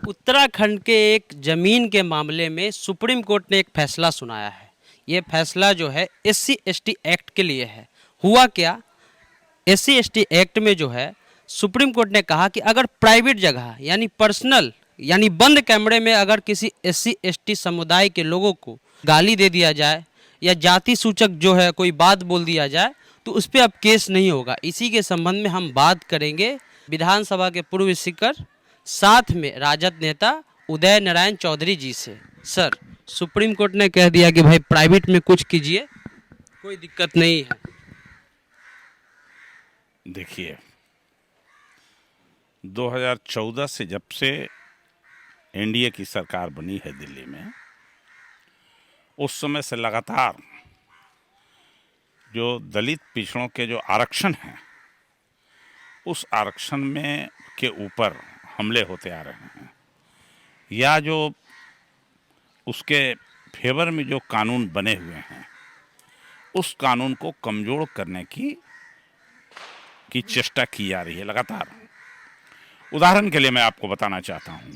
उत्तराखंड के एक ज़मीन के मामले में सुप्रीम कोर्ट ने एक फैसला सुनाया है। ये फैसला जो है एससी एसटी एक्ट के लिए है। हुआ क्या, एससी एसटी एक्ट में जो है सुप्रीम कोर्ट ने कहा कि अगर प्राइवेट जगह यानी पर्सनल यानी बंद कमरे में अगर किसी एससी एसटी समुदाय के लोगों को गाली दे दिया जाए या जाति सूचक जो है कोई बात बोल दिया जाए तो उस पर अब केस नहीं होगा। इसी के संबंध में हम बात करेंगे विधानसभा के पूर्व स्पीकर साथ में राजद नेता उदय नारायण चौधरी जी से। सर, सुप्रीम कोर्ट ने कह दिया कि भाई प्राइवेट में कुछ कीजिए, कोई दिक्कत नहीं है। देखिए, 2014 से जब से एनडीए की सरकार बनी है दिल्ली में, उस समय से लगातार जो दलित पिछड़ों के जो आरक्षण हैं, उस आरक्षण में के ऊपर हमले होते आ रहे हैं, या जो उसके फेवर में जो कानून बने हुए हैं उस कानून को कमज़ोर करने की चेष्टा की जा रही है लगातार। उदाहरण के लिए मैं आपको बताना चाहता हूं,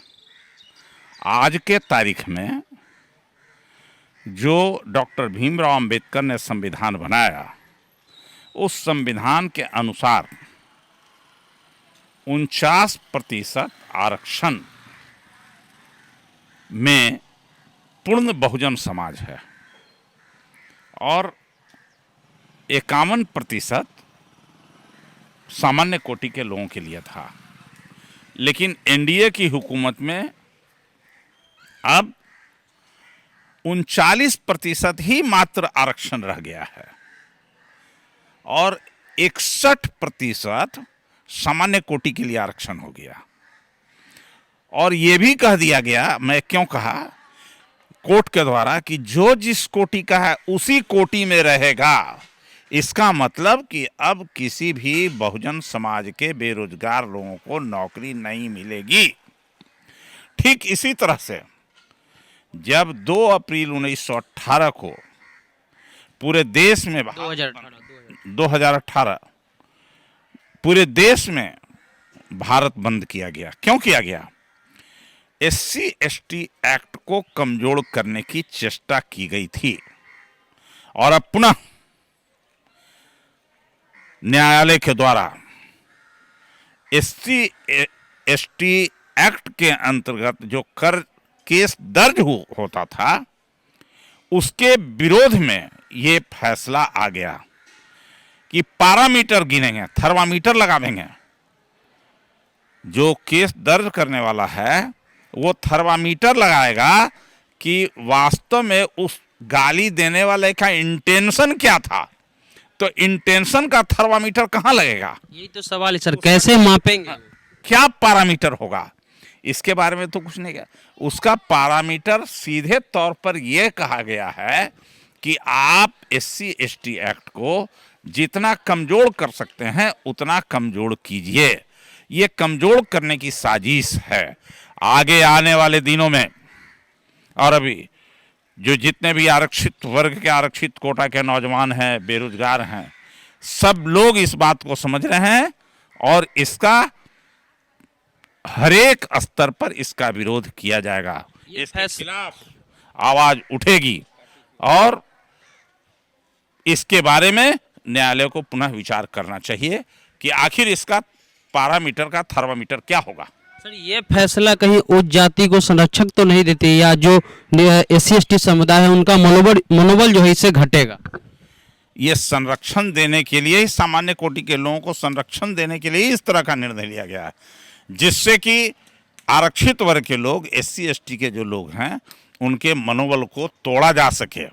आज के तारीख में जो डॉक्टर भीमराव अंबेडकर ने संविधान बनाया, उस संविधान के अनुसार 49% आरक्षण में पूर्ण बहुजन समाज है और 51% सामान्य कोटि के लोगों के लिए था। लेकिन एनडीए की हुकूमत में अब 39% ही मात्र आरक्षण रह गया है और 61% सामान्य कोटि के लिए आरक्षण हो गया। और ये भी कह दिया गया, मैं क्यों कहा, कोर्ट के द्वारा, कि जो जिस कोटि का है उसी कोटि में रहेगा। इसका मतलब कि अब किसी भी बहुजन समाज के बेरोजगार लोगों को नौकरी नहीं मिलेगी। ठीक इसी तरह से जब 2 अप्रैल 1918 को पूरे देश में 2018 पूरे देश में भारत बंद किया गया। क्यों किया गया? एससी एसटी एक्ट को कमजोर करने की चेष्टा की गई थी और अब पुनः न्यायालय के द्वारा एससी एसटी एक्ट के अंतर्गत जो कर केस दर्ज होता था, उसके विरोध में ये फैसला आ गया कि पैरामीटर गिनेंगे, थर्मामीटर लगावेंगे। जो केस दर्ज करने वाला है वो थर्मामीटर लगाएगा कि वास्तव में उस गाली देने वाले का इंटेंशन क्या था। तो इंटेंशन का थर्मामीटर कहाँ लगेगा? यही तो सवाल है सर, कैसे मापेंगे? क्या पैरामीटर होगा? इसके बारे में तो कुछ नहीं किया। उसका पैरामीटर सीधे तौर पर यह कहा गया है कि आप एससी एसटी एक्ट को जितना कमजोर कर सकते हैं उतना कमजोर कीजिए। ये कमजोर करने की साजिश है। आगे आने वाले दिनों में और अभी जो जितने भी आरक्षित वर्ग के आरक्षित कोटा के नौजवान हैं, बेरोजगार हैं, सब लोग इस बात को समझ रहे हैं और इसका हरेक स्तर पर इसका विरोध किया जाएगा। इसके खिलाफ आवाज उठेगी और इसके बारे में न्यायालय को पुनः विचार करना चाहिए कि आखिर इसका पैरामीटर का थर्मामीटर क्या होगा। सर, ये फैसला कहीं उच्च जाति को संरक्षक तो नहीं देते, या जो एससी एसटी समुदाय है उनका मनोबल जो है इससे घटेगा? ये संरक्षण देने के लिए ही, सामान्य कोटि के लोगों को संरक्षण देने के लिए ही इस तरह का निर्णय लिया गया है, जिससे कि आरक्षित वर्ग के लोग, एससी एसटी के जो लोग हैं, उनके मनोबल को तोड़ा जा सके,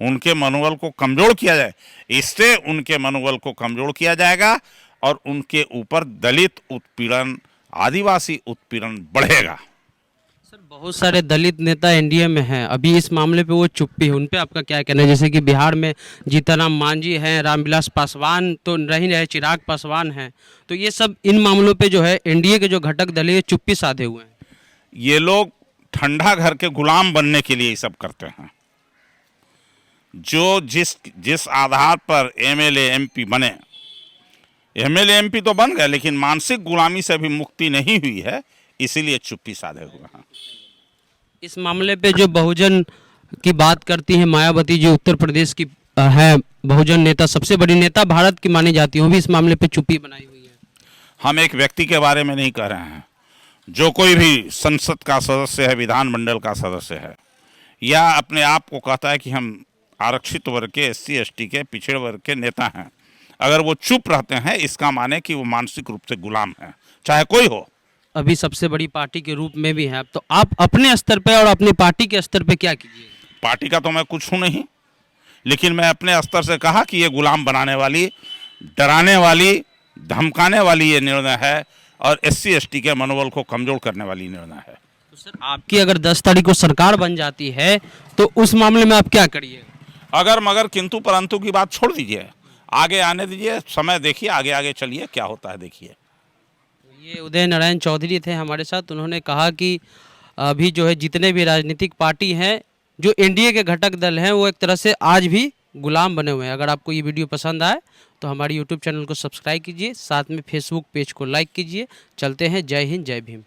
उनके मनोबल को कमजोर किया जाए। इससे उनके मनोबल को कमजोर किया जाएगा और उनके ऊपर दलित उत्पीड़न, आदिवासी उत्पीड़न बढ़ेगा। सर, बहुत सारे दलित नेता एनडीए में हैं, अभी इस मामले पे वो चुप्पी है, उन पे आपका क्या कहना है? जैसे कि बिहार में जीतनराम मांझी हैं, रामविलास पासवान तो नहीं रहे, चिराग पासवान हैं, तो ये सब इन मामलों पे जो है एनडीए के जो घटक दल है चुप्पी साधे हुए हैं। ये लोग ठंडा घर के गुलाम बनने के लिए ये सब करते हैं। जो जिस आधार पर एमएलए एमपी बने, एमएलए एमपी तो बन गए, लेकिन मानसिक गुलामी से भी मुक्ति नहीं हुई है, इसीलिए चुप्पी साधे हुए हैं। इस मामले पे जो बहुजन की बात करती है मायावती जी, उत्तर प्रदेश की है बहुजन नेता, सबसे बड़ी नेता भारत की मानी जाती है, वो भी इस मामले पे चुप्पी बनाई हुई है। हम एक व्यक्ति के बारे में नहीं कह रहे हैं। जो कोई भी संसद का सदस्य है, विधानमंडल का सदस्य है, या अपने आप को कहता है कि हम आरक्षित वर्ग के, SC ST के, पिछड़े वर्ग के नेता हैं, अगर वो चुप रहते हैं, इसका माने कि वो मानसिक रूप से गुलाम है, चाहे कोई हो। अभी सबसे बड़ी पार्टी के रूप में भी हैं, तो आप अपने स्तर पे और अपनी पार्टी के स्तर पे क्या कीजिए? पार्टी का तो मैं कुछ हूं नहीं, लेकिन मैं अपने स्तर से कहा कि ये गुलाम बनाने वाली, डराने वाली, धमकाने वाली ये निर्णय है, और SC ST के मनोबल को कमजोर करने वाली निर्णय है। तो सर, आपकी अगर 10 तारीख को सरकार बन जाती है तो उस मामले में आप क्या करिए? अगर मगर किंतु परंतु की बात छोड़ दीजिए, आगे आने दीजिए, समय देखिए, आगे आगे चलिए, क्या होता है देखिए। ये उदय नारायण चौधरी थे हमारे साथ। उन्होंने कहा कि अभी जो है जितने भी राजनीतिक पार्टी हैं, जो NDA के घटक दल हैं, वो एक तरह से आज भी गुलाम बने हुए हैं। अगर आपको ये वीडियो पसंद आए तो हमारे YouTube चैनल को सब्सक्राइब कीजिए, साथ में Facebook पेज को लाइक कीजिए। चलते हैं, जय हिंद, जय भीम।